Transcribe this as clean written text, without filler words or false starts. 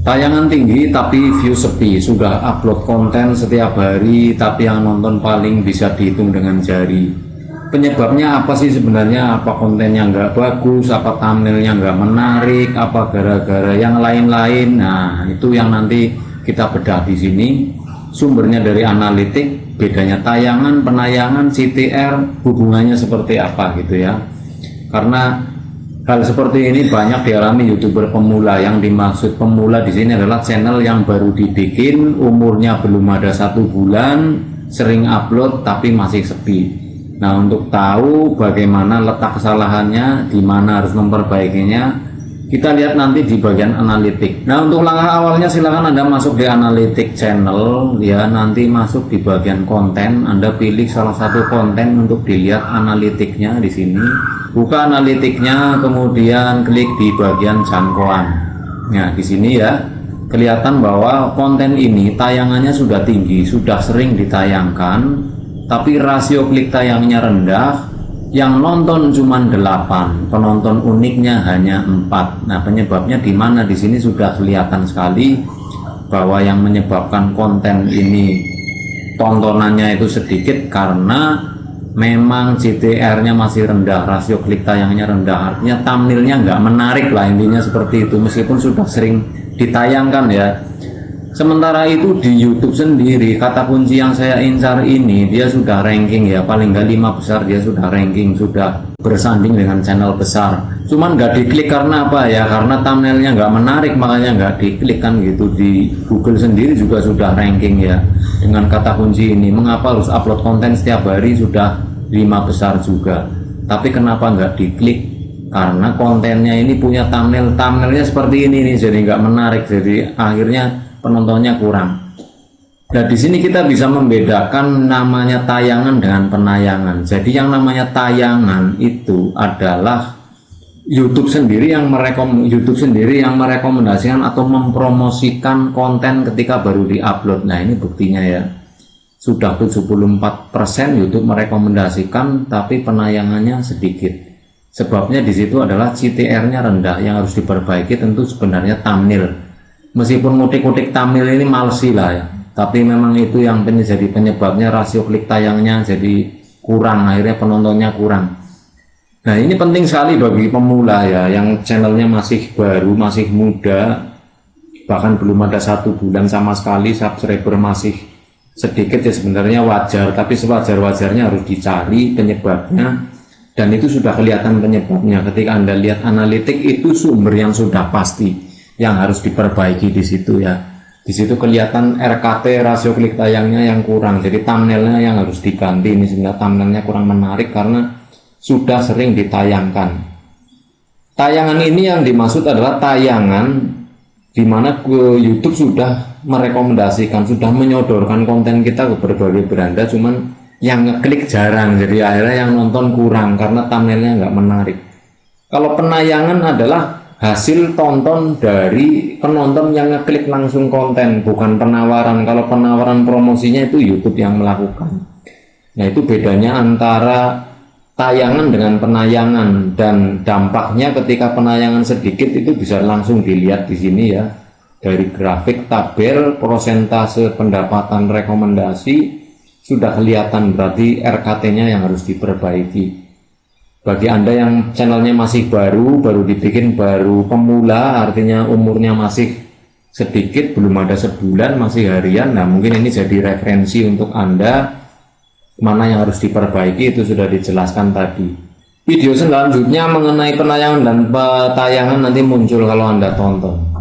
Tayangan tinggi tapi view sepi, sudah upload konten setiap hari tapi yang nonton paling bisa dihitung dengan jari. Penyebabnya apa sih sebenarnya? Apa kontennya nggak bagus, apa thumbnailnya nggak menarik, apa gara-gara yang lain-lain? Nah, itu yang nanti kita bedah di sini. Sumbernya dari analitik, bedanya tayangan, penayangan, CTR, hubungannya seperti apa gitu ya. Karena hal seperti ini banyak dialami YouTuber pemula. Yang dimaksud pemula di sini adalah channel yang baru dibikin, umurnya belum ada 1 bulan, sering upload tapi masih sepi. Nah, untuk tahu bagaimana letak kesalahannya, di mana harus memperbaikinya, kita lihat nanti di bagian analitik. Nah, untuk langkah awalnya silahkan Anda masuk di analitik channel ya, nanti masuk di bagian konten, Anda pilih salah satu konten untuk dilihat analitiknya di sini. Buka analitiknya, kemudian klik di bagian jangkauan. Nah, di sini ya kelihatan bahwa konten ini tayangannya sudah tinggi, sudah sering ditayangkan, tapi rasio klik tayangnya rendah. Yang nonton cuma 8, penonton uniknya hanya 4. Nah, penyebabnya di mana? Di sini sudah kelihatan sekali bahwa yang menyebabkan konten ini tontonannya itu sedikit karena memang CTR-nya masih rendah, rasio klik tayangnya rendah, artinya thumbnailnya nggak menarik lah, intinya seperti itu, meskipun sudah sering ditayangkan ya. Sementara itu di YouTube sendiri, kata kunci yang saya incar ini dia sudah ranking ya, paling nggak 5 besar dia sudah ranking, sudah bersanding dengan channel besar. Cuman nggak diklik karena apa ya? Karena thumbnailnya nggak menarik, makanya nggak diklik kan gitu. Di Google sendiri juga sudah ranking ya dengan kata kunci ini. Mengapa harus upload konten setiap hari, sudah 5 besar juga, tapi kenapa nggak diklik? Karena kontennya ini punya thumbnailnya seperti ini nih, jadi nggak menarik, jadi akhirnya penontonnya kurang. Nah, di sini kita bisa membedakan namanya tayangan dengan penayangan. Jadi yang namanya tayangan itu adalah YouTube sendiri yang merekomendasikan atau mempromosikan konten ketika baru diupload. Nah, ini buktinya ya. Sudah 74% YouTube merekomendasikan, tapi penayangannya sedikit. Sebabnya di situ adalah CTR-nya rendah. Yang harus diperbaiki tentu sebenarnya thumbnail. Meskipun ngutik-ngutik thumbnail ini malesi lah ya, tapi memang itu yang menjadi penyebabnya rasio klik tayangnya jadi kurang, akhirnya penontonnya kurang. Nah, ini penting sekali bagi pemula ya, yang channelnya masih baru, masih muda, bahkan belum ada 1 bulan sama sekali, subscriber masih sedikit ya, sebenarnya wajar, tapi sewajar-wajarnya harus dicari penyebabnya. Dan itu sudah kelihatan penyebabnya ketika Anda lihat analitik, itu sumber yang sudah pasti yang harus diperbaiki di situ ya. Di situ kelihatan RKT, rasio klik tayangnya yang kurang, jadi thumbnailnya yang harus diganti. Ini sebenarnya thumbnailnya kurang menarik karena sudah sering ditayangkan. Tayangan ini yang dimaksud adalah tayangan di mana YouTube sudah merekomendasikan, sudah menyodorkan konten kita ke berbagai beranda, cuman yang ngeklik jarang, jadi akhirnya yang nonton kurang karena thumbnailnya nggak menarik. Kalau penayangan adalah hasil tonton dari penonton yang ngeklik langsung konten, bukan penawaran. Kalau penawaran promosinya itu YouTube yang melakukan. Nah, itu bedanya antara tayangan dengan penayangan, dan dampaknya ketika penayangan sedikit itu bisa langsung dilihat di sini ya. Dari grafik tabel persentase pendapatan rekomendasi sudah kelihatan, berarti RKT-nya yang harus diperbaiki. Bagi Anda yang channelnya masih baru dibikin, baru pemula, artinya umurnya masih sedikit, belum ada sebulan, masih harian, nah mungkin ini jadi referensi untuk Anda, mana yang harus diperbaiki, itu sudah dijelaskan tadi. Video selanjutnya mengenai penayangan dan tayangan nanti muncul kalau Anda tonton.